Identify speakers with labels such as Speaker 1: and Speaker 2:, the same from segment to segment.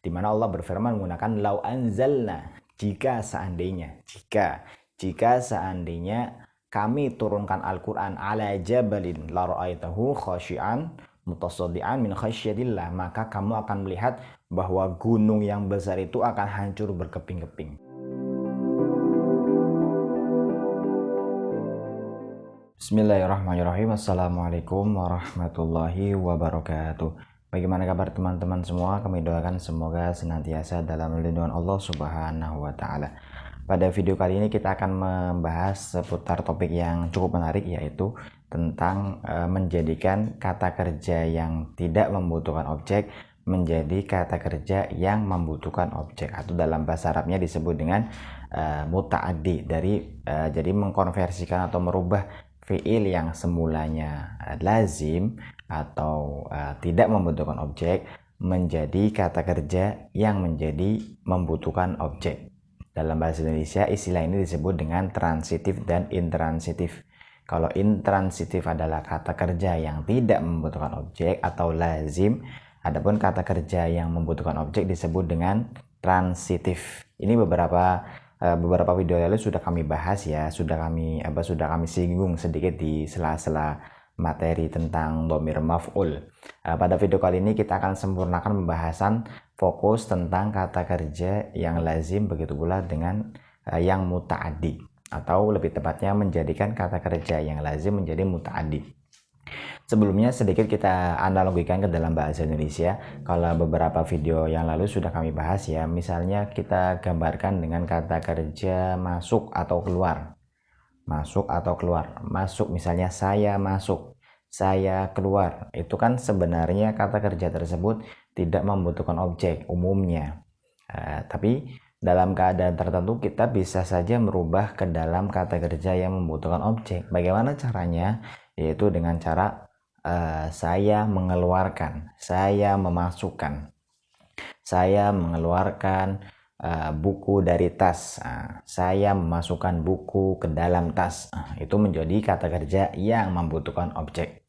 Speaker 1: di mana Allah berfirman menggunakan lau anzalna, jika seandainya, jika seandainya kami turunkan Al-Quran ala jabalin la ra'aitahu khashi'an mutasaddian min khasyatillah, maka kamu akan melihat bahwa gunung yang besar itu akan hancur berkeping-keping. Bismillahirrahmanirrahim. Assalamualaikum warahmatullahi wabarakatuh. Bagaimana kabar teman-teman semua? Kami doakan semoga senantiasa dalam lindungan Allah Subhanahu wa Ta'ala. Pada video kali ini kita akan membahas seputar topik yang cukup menarik, yaitu tentang menjadikan kata kerja yang tidak membutuhkan objek menjadi kata kerja yang membutuhkan objek, atau dalam bahasa Arabnya disebut dengan muta'addi. Jadi mengkonversikan atau merubah fiil yang semulanya lazim atau tidak membutuhkan objek menjadi kata kerja yang menjadi membutuhkan objek. Dalam bahasa Indonesia istilah ini disebut dengan transitif dan intransitif. Kalau intransitif adalah kata kerja yang tidak membutuhkan objek atau lazim, adapun kata kerja yang membutuhkan objek disebut dengan transitif. Ini beberapa video lalu sudah kami bahas ya, sudah kami singgung sedikit di sela-sela materi tentang dhamir maf'ul. Pada video kali ini kita akan sempurnakan pembahasan fokus tentang kata kerja yang lazim, begitu pula dengan yang muta'addi, atau lebih tepatnya menjadikan kata kerja yang lazim menjadi muta'addi. Sebelumnya sedikit kita analogikan ke dalam bahasa Indonesia. Kalau beberapa video yang lalu sudah kami bahas ya, misalnya kita gambarkan dengan kata kerja masuk atau keluar. Masuk atau keluar. Masuk misalnya saya masuk, saya keluar. Itu kan sebenarnya kata kerja tersebut tidak membutuhkan objek umumnya. Tapi dalam keadaan tertentu kita bisa saja merubah ke dalam kata kerja yang membutuhkan objek. Bagaimana caranya? Yaitu dengan cara saya mengeluarkan, saya memasukkan. Saya mengeluarkan buku dari tas, saya memasukkan buku ke dalam tas. Itu menjadi kata kerja yang membutuhkan objek.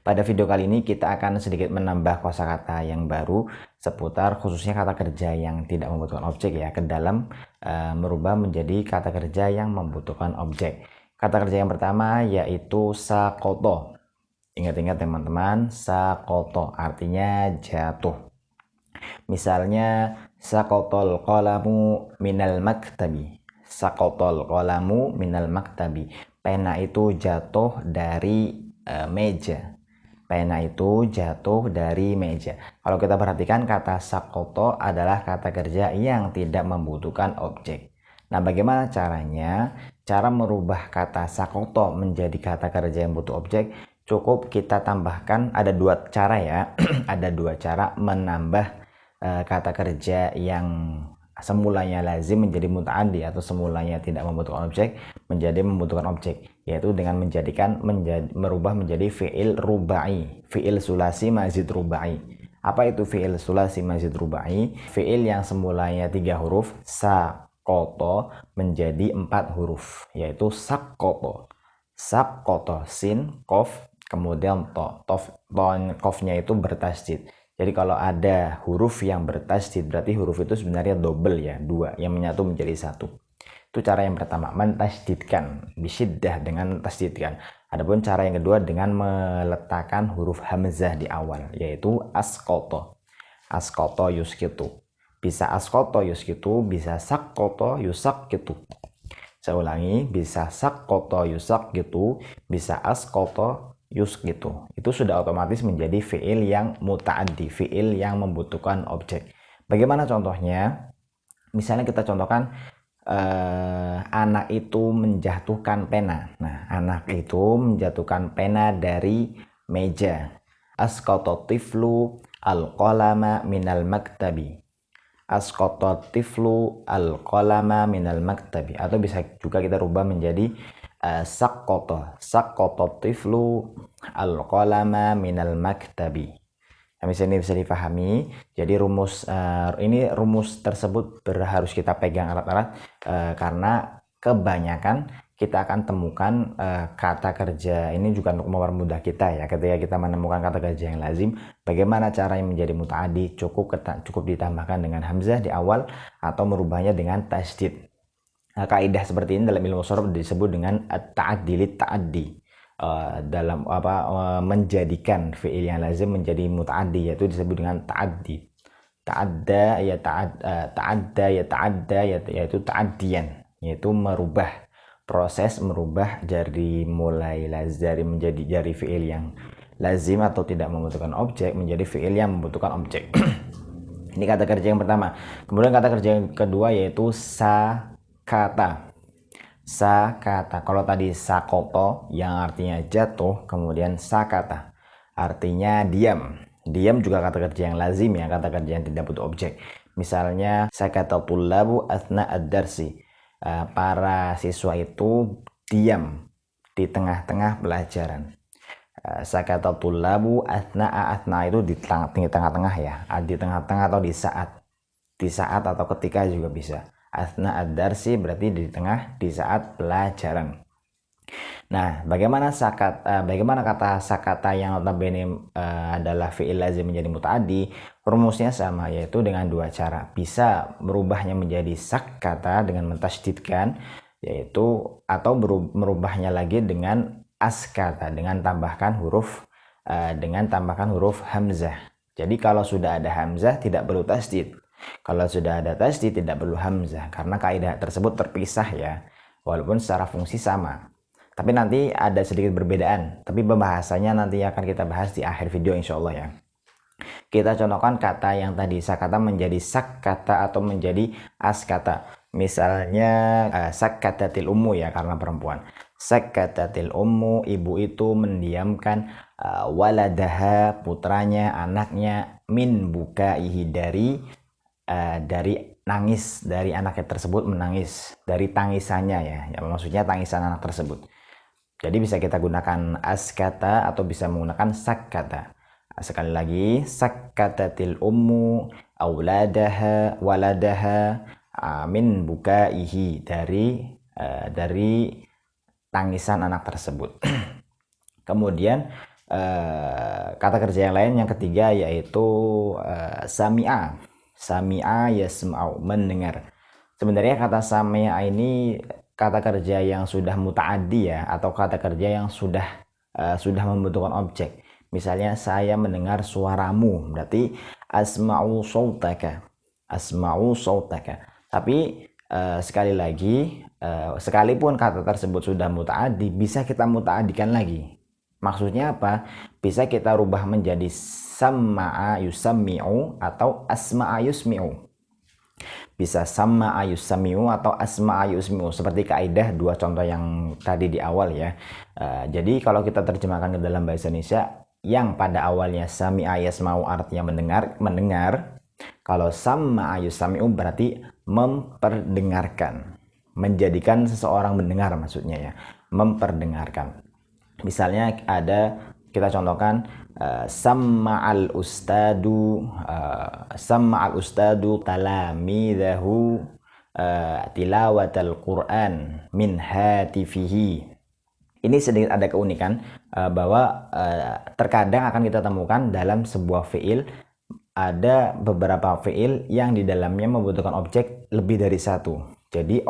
Speaker 1: Pada video kali ini kita akan sedikit menambah kosakata yang baru seputar khususnya kata kerja yang tidak membutuhkan objek ya, ke dalam merubah menjadi kata kerja yang membutuhkan objek. Kata kerja yang pertama yaitu sakoto. Ingat-ingat teman-teman, sakoto artinya jatuh. Misalnya sakotol qalamu minal maktabi. Sakotol qalamu minal maktabi. Pena itu jatuh dari meja. Pena itu jatuh dari meja. Kalau kita perhatikan, kata sakoto adalah kata kerja yang tidak membutuhkan objek. Nah, bagaimana caranya? Cara merubah kata sakoto menjadi kata kerja yang butuh objek, cukup kita tambahkan, ada dua cara ya. Ada dua cara menambah kata kerja yang semulanya lazim menjadi muta'addi atau semulanya tidak membutuhkan objek menjadi membutuhkan objek, yaitu dengan merubah menjadi fi'il rubai, fi'il sulasi mazid rubai. Apa itu fi'il sulasi mazid rubai? Fi'il yang semulanya 3 huruf sakoto menjadi 4 huruf, yaitu sakoto. Sakoto, sin, kof, kemudian to. Kofnya itu bertasydid. Jadi kalau ada huruf yang bertasydid, berarti huruf itu sebenarnya double ya, 2 yang menyatu menjadi 1. Itu cara yang pertama, mentasydidkan, bisyiddah dengan tasydidkan. Adapun cara yang kedua dengan meletakkan huruf hamzah di awal, yaitu askoto. Askoto yuskitu. Bisa askoto yuskitu, bisa sakoto yusakitu. Saya ulangi, bisa sakoto yusakitu, bisa askoto yuskitu. Itu sudah otomatis menjadi fi'il yang muta'addi, fi'il yang membutuhkan objek. Bagaimana contohnya? Misalnya kita contohkan anak itu menjatuhkan pena. Nah, anak itu menjatuhkan pena dari meja. Asqata tiflu al-qalama minal maktabi. Asqata tiflu al-qalama minal maktabi. Atau bisa juga kita rubah menjadi saqqata tiflu al-qalama minal maktabi. Misalnya ini bisa dipahami. Jadi rumus tersebut harus kita pegang erat-erat karena kebanyakan kita akan temukan kata kerja ini juga untuk mempermudah kita ya. Ketika kita menemukan kata kerja yang lazim, bagaimana cara yang menjadi mutaaddi? Cukup ditambahkan dengan hamzah di awal atau merubahnya dengan tasydid. Kaidah seperti ini dalam ilmu sharaf disebut dengan at-ta'addi lit-ta'addi. Dalam menjadikan fi'il yang lazim menjadi mutaaddi, yaitu disebut dengan ta'addi. Ta'adda ya ta'adda ya ta'adda yaitu ta'addian, yaitu merubah, proses merubah dari mulai dari menjadi dari fi'il yang lazim atau tidak membutuhkan objek menjadi fi'il yang membutuhkan objek. Ini kata kerja yang pertama. Kemudian kata kerja yang kedua yaitu sakata. Sakata. Kalau tadi sakoto yang artinya jatuh, kemudian sakata artinya diam. Diam juga kata kerja yang lazim ya, kata kerja yang tidak butuh objek. Misalnya sakata tullabu athna ad-darsi. Para siswa itu diam di tengah-tengah pelajaran. Sakata tullabu athna itu di tengah-tengah ya, di tengah-tengah atau di saat atau ketika juga bisa. Athna ad-darsi berarti di saat pelajaran. Nah, bagaimana kata sakata yang notabene adalah fi'il lazim menjadi mutaaddi? Rumusnya sama, yaitu dengan dua cara. Bisa merubahnya menjadi sakata dengan mentasydidkan, yaitu atau merubahnya lagi dengan askata dengan tambahkan huruf hamzah. Jadi kalau sudah ada hamzah tidak perlu tasydid. Kalau sudah ada tasydid tidak perlu hamzah, karena kaidah tersebut terpisah ya, walaupun secara fungsi sama. Tapi nanti ada sedikit perbedaan, tapi pembahasannya nanti akan kita bahas di akhir video insya Allah ya. Kita contohkan kata yang tadi sakata menjadi sakkata atau menjadi askata. Misalnya sakkatatil ummu ya, karena perempuan. Sakkatatil ummu, ibu itu mendiamkan waladaha, putranya, anaknya, min bukaihi, dari nangis, dari anaknya tersebut menangis, dari tangisannya ya, maksudnya tangisan anak tersebut. Jadi bisa kita gunakan askata atau bisa menggunakan sakkata. Sekali lagi, sakkatatil ummu waladaha min bukaihi, dari tangisan anak tersebut. Kemudian kata kerja yang lain yang ketiga yaitu sami'a yasma'u, mendengar. Sebenarnya kata sami'a ini kata kerja yang sudah mutaaddi ya, atau kata kerja yang sudah membutuhkan objek. Misalnya saya mendengar suaramu, berarti asma'u sautaka. Tapi sekali lagi, sekalipun kata tersebut sudah mutaaddi, bisa kita mutaaddikan lagi. Maksudnya apa? Bisa kita rubah menjadi sama'a yusammi'u atau asma'a yusmi'u. Bisa sama'a yusammi'u atau asma'a yusmi'u, seperti kaidah dua contoh yang tadi di awal ya. Jadi kalau kita terjemahkan ke dalam bahasa Indonesia, yang pada awalnya sami'a yasma'u artinya mendengar. Kalau sama'a yusammi'u berarti memperdengarkan, menjadikan seseorang mendengar, maksudnya ya, memperdengarkan. Misalnya kita contohkan sama'al ustadu talamidahu tilawatal Qur'an min hatifihi. Ini sedikit ada keunikan bahwa terkadang akan kita temukan dalam sebuah fi'il ada beberapa fi'il yang di dalamnya membutuhkan objek lebih dari satu. Jadi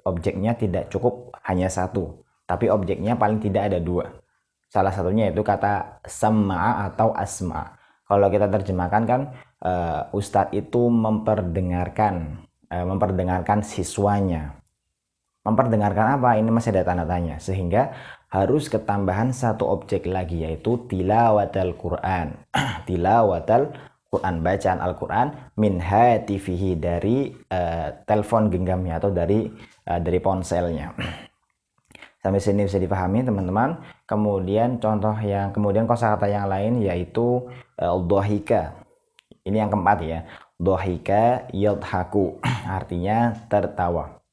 Speaker 1: objeknya tidak cukup hanya satu, tapi objeknya paling tidak ada dua. Salah satunya itu kata sama'a atau asma. Kalau kita terjemahkan kan ustadz itu memperdengarkan siswanya. Memperdengarkan apa? Ini masih ada tanda tanya, sehingga harus ketambahan satu objek lagi, yaitu tilawatal Quran. Tilawatal Quran, bacaan Al-Quran, min hatifihi, dari telepon genggamnya atau dari ponselnya. Sampai sini bisa dipahami teman-teman. Kemudian kosakata yang lain yaitu dhahika. Ini yang keempat ya. Dhahika yadhaku artinya tertawa.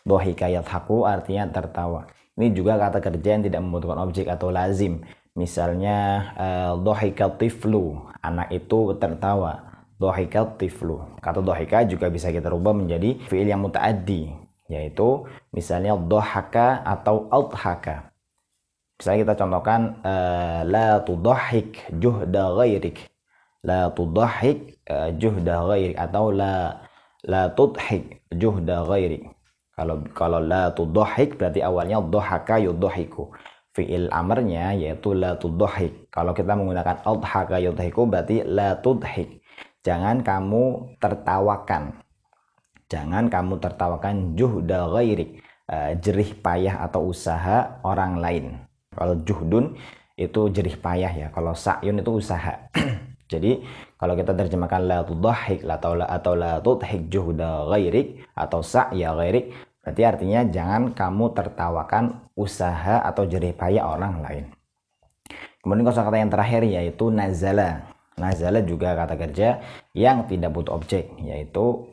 Speaker 1: Dhahika yadhaku artinya tertawa. Ini juga kata kerja yang tidak membutuhkan objek atau lazim. Misalnya dhahika tiflu, anak itu tertawa. Dhahika tiflu. Kata dhahika juga bisa kita rubah menjadi fi'il yang mutaaddi, yaitu Misalnya dhahaka atau adhaka. Misalnya kita contohkan la tudahhik juhda ghairik. La tudahhik juhda ghairik atau la tudhik juhda ghairik. Kalau la tudahhik berarti awalnya dhahaka yudhahiku. Fi'il amarnya yaitu la tudahhik. Kalau kita menggunakan adhaka yudhahiku berarti la tudhik. Jangan kamu tertawakan. Jangan kamu tertawakan juhda ghairik, jerih payah atau usaha orang lain. Kalau juhdun itu jerih payah ya. Kalau sa'yun itu usaha. Jadi kalau kita terjemahkan la tudahhik atau la tudhik juhda ghairik atau sa'ya ghairik, berarti artinya jangan kamu tertawakan usaha atau jerih payah orang lain. Kemudian kosakata yang terakhir yaitu nazala. Nazala juga kata kerja yang tidak butuh objek, yaitu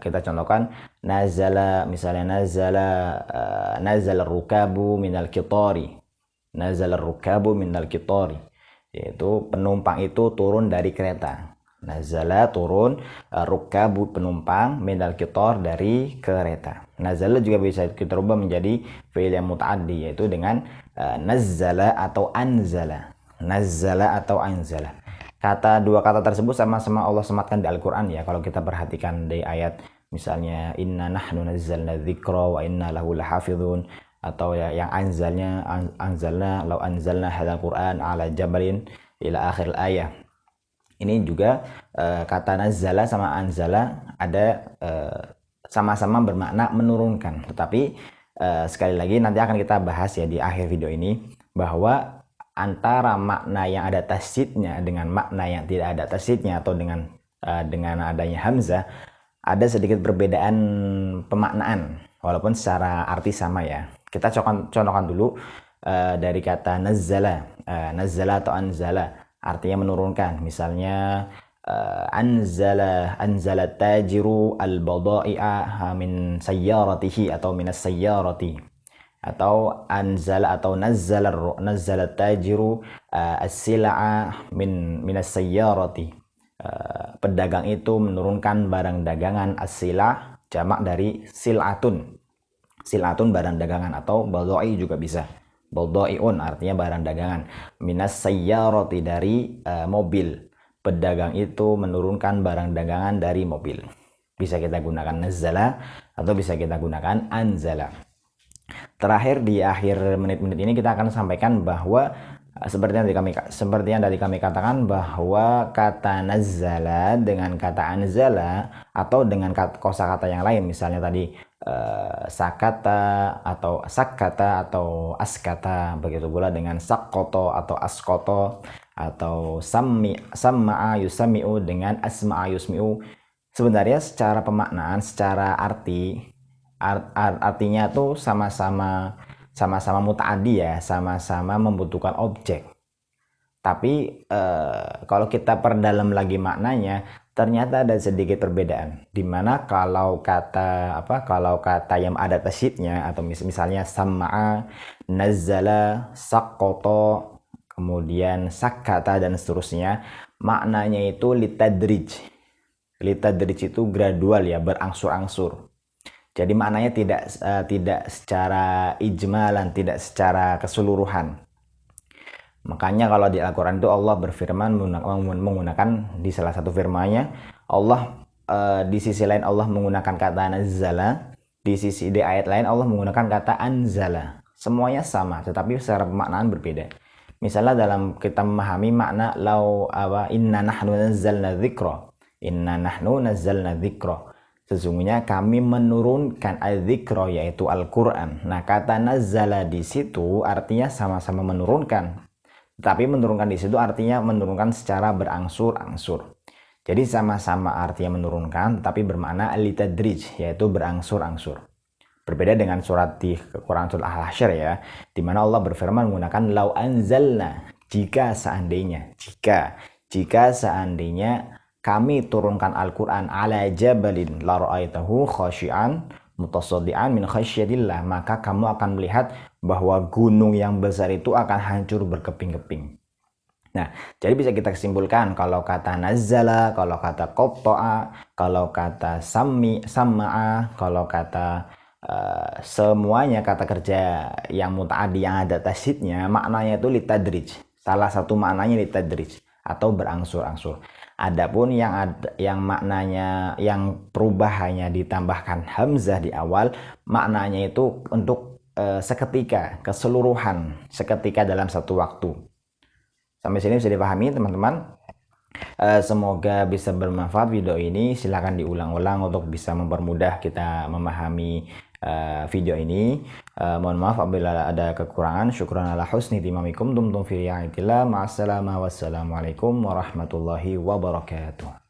Speaker 1: kita contohkan nazala, misalnya nazala rukabu minal qitari. Nazala rukabu minal qitari, yaitu penumpang itu turun dari kereta. Nazala turun, rukabu penumpang, minal qitar dari kereta. Nazala juga bisa kita rubah menjadi fi'il yang muta'addi, yaitu dengan nazzala atau anzala. Nazzala atau anzala. Dua kata tersebut sama-sama Allah sematkan di Al-Quran ya. Kalau kita perhatikan di ayat misalnya inna nahnu nazzalna dzikra wa inna lahu lahafizun, atau ya yang anzalna law anzalna hadzal Qur'an ala jabalin ila akhir ayat. Ini juga kata nazzala sama anzala ada sama-sama bermakna menurunkan. Tetapi sekali lagi nanti akan kita bahas ya di akhir video ini, bahwa antara makna yang ada tasydidnya dengan makna yang tidak ada tasydidnya atau dengan adanya hamzah ada sedikit perbedaan pemaknaan walaupun secara arti sama ya. Kita contohkan dulu dari kata nazzala. Nazzala atau anzala artinya menurunkan. Misalnya anzala tajiru al-bada'i'a min sayyaratihi atau minas sayyarati. Atau anzala atau nazzala tajiru as-sila'a minas sayyarati. Pedagang itu menurunkan barang dagangan. As-sila' jamak dari sil'atun. Sil'atun barang dagangan, atau badai juga bisa. Badai'un artinya barang dagangan. Minas sayyarati dari mobil. Pedagang itu menurunkan barang dagangan dari mobil. Bisa kita gunakan nazzala atau bisa kita gunakan anzala. Terakhir di akhir menit-menit ini kita akan sampaikan bahwa seperti yang tadi kami katakan, bahwa kata nazzala dengan kata anzala atau dengan kosakata yang lain, misalnya tadi sakata atau sakkata atau askata, begitu pula dengan sakkoto atau askoto, atau samma'a yusami'u dengan asma'a yusmi'u. Sebenarnya secara pemaknaan, secara artinya tuh sama-sama muta'addi ya, sama-sama membutuhkan objek. Tapi kalau kita perdalam lagi maknanya, ternyata ada sedikit perbedaan. Dimana kalau kata yang ada tasydidnya atau misalnya sama'a, nazzala, saqqata, kemudian sakkata dan seterusnya, maknanya itu litadrij. Litadrij itu gradual ya, berangsur-angsur. Jadi maknanya tidak secara ijmalan, tidak secara keseluruhan. Makanya kalau di Al-Quran itu Allah berfirman menggunakan di salah satu firman-Nya, Allah di sisi lain Allah menggunakan kata nazzala, di ayat lain Allah menggunakan kata anzala. Semuanya sama, tetapi secara pemaknaan berbeda. Misalnya dalam kita memahami makna inna nahnu nazzalna dzikra. Inna nahnu nazzalna dzikra. Sesungguhnya kami menurunkan al-dzikra, yaitu Al-Quran. Nah, kata nazzala di situ artinya sama-sama menurunkan. Tapi menurunkan di situ artinya menurunkan secara berangsur-angsur. Jadi sama-sama artinya menurunkan, tapi bermakna litadrij, yaitu berangsur-angsur. Berbeda dengan surat di Quran surat Al-Hasyr ya, di mana Allah berfirman menggunakan lau anzalna, jika seandainya kami turunkan Al-Quran ala jabalin la ra'aitahu khashi'an mutasaddian min khasyatillah, maka kamu akan melihat bahwa gunung yang besar itu akan hancur berkeping-keping. Nah, jadi bisa kita kesimpulan kalau kata nazzala, kalau kata qatta'a, kalau kata sama'a, kalau kata semuanya kata kerja yang muta'addi yang ada tasydidnya maknanya itu litadrij. Salah satu maknanya litadrij atau berangsur-angsur. Adapun yang maknanya yang perubahannya ditambahkan hamzah di awal, maknanya itu untuk seketika, keseluruhan, seketika dalam satu waktu. Sampai sini bisa dipahami teman-teman? Semoga bisa bermanfaat video ini. Silahkan diulang-ulang untuk bisa mempermudah kita memahami video ini. Mohon maaf apabila ada kekurangan. Syukran ala husni timamikum. Dumtum fi ri'ayatillah. Ma'assalamah. Wassalamualaikum warahmatullahi wabarakatuh.